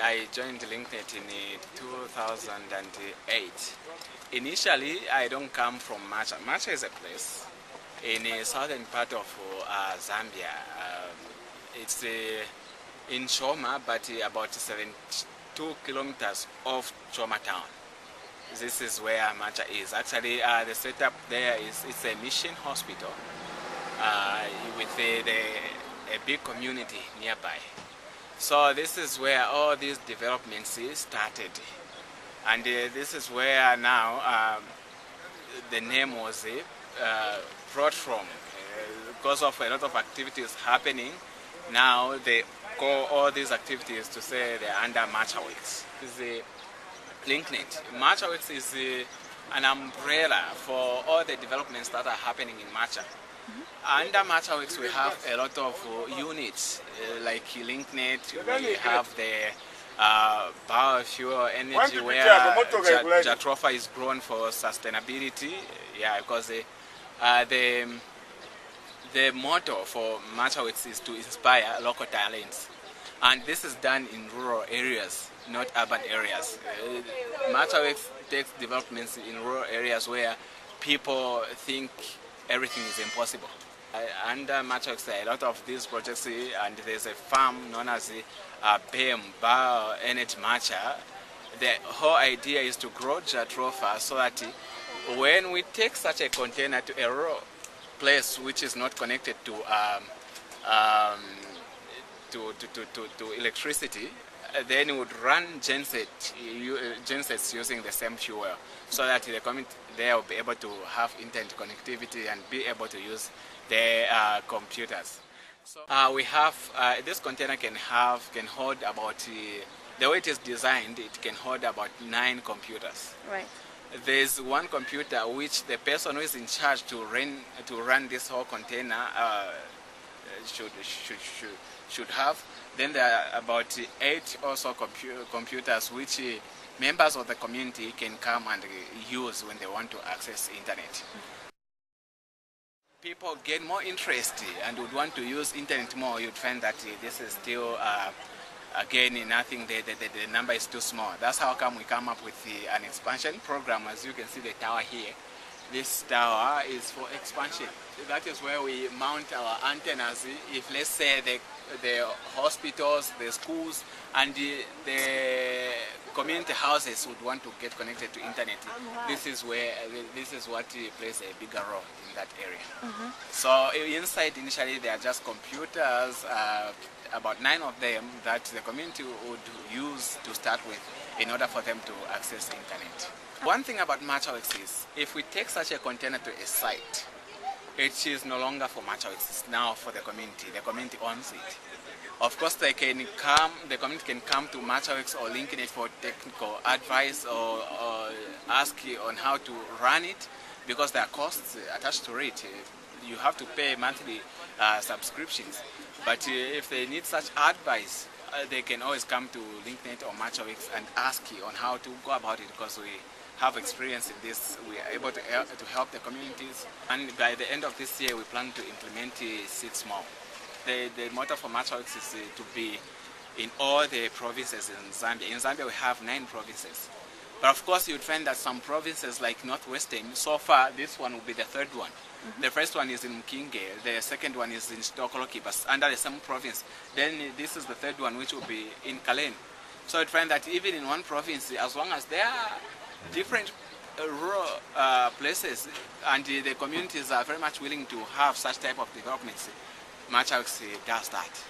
I joined LinkNet in 2008. Initially, I don't come from Macha. Macha is a place in the southern part of Zambia. It's in Choma, but about 72 kilometers off Choma town. This is where Macha is. Actually, the setup there is it's a mission hospital with a big community nearby. So this is where all these developments started. And this is where now the name was brought from. Because of a lot of activities happening, now they call all these activities to say they're under MachaWorks. It's the LinkNet. MachaWorks is an umbrella for all the developments that are happening in Macha. Under MachaWorks, we have a lot of units like LinkNet. We have the biofuel energy where jatropha is grown for sustainability. Yeah, because the motto for MachaWorks is to inspire local talents, and this is done in rural areas, not urban areas. MachaWorks takes developments in rural areas where people think everything is impossible. Under MachaWorks, there are a lot of these projects, and there's a farm known as BEM, Bioenergy Macha. The whole idea is to grow jatropha so that when we take such a container to a rural place which is not connected to electricity, then we would run gensets using the same fuel, so that the community there will be able to have internet connectivity and be able to use their computers. So we have this container can hold about the way it is designed. It can hold about 9 computers. Right. There's one computer which the person who is in charge to run this whole container should have. Then there are about 8 also computers which members of the community can come and use when they want to access internet. People get more interest and would want to use internet more. You'd find that this is still again nothing. The number is too small. That's how come we come up with an expansion program. As you can see the tower here. This tower is for expansion. That is where we mount our antennas. If, let's say, the hospitals, the schools, and the community houses would want to get connected to internet, this is what plays a bigger role in that area. So inside, initially, there are just computers, about 9 of them that the community would use to start with in order for them to access internet. One thing about MachaWorks is, if we take such a container to a site, it is no longer for MachaWorks, it's now for the community. The community owns it. Of course, the community can come to MachaWorks or LinkNet for technical advice or ask on how to run it, because there are costs attached to it. You have to pay monthly subscriptions. But if they need such advice, they can always come to LinkNet or MachaWorks and ask you on how to go about it, because we have experience in this. We are able to help the communities, and by the end of this year we plan to implement 6 more. The motto for MachaWorks is to be in all the provinces in Zambia. In Zambia we have 9 provinces. But of course you'd find that some provinces like Northwestern, so far this one will be the 3rd one. The first one is in Mkinge, the second one is in Stokoloki, but under the same province. Then this is the 3rd one, which will be in Kalen. So you'd find that even in one province, as long as there are different rural places and the communities are very much willing to have such type of developments, MachaWorks does that.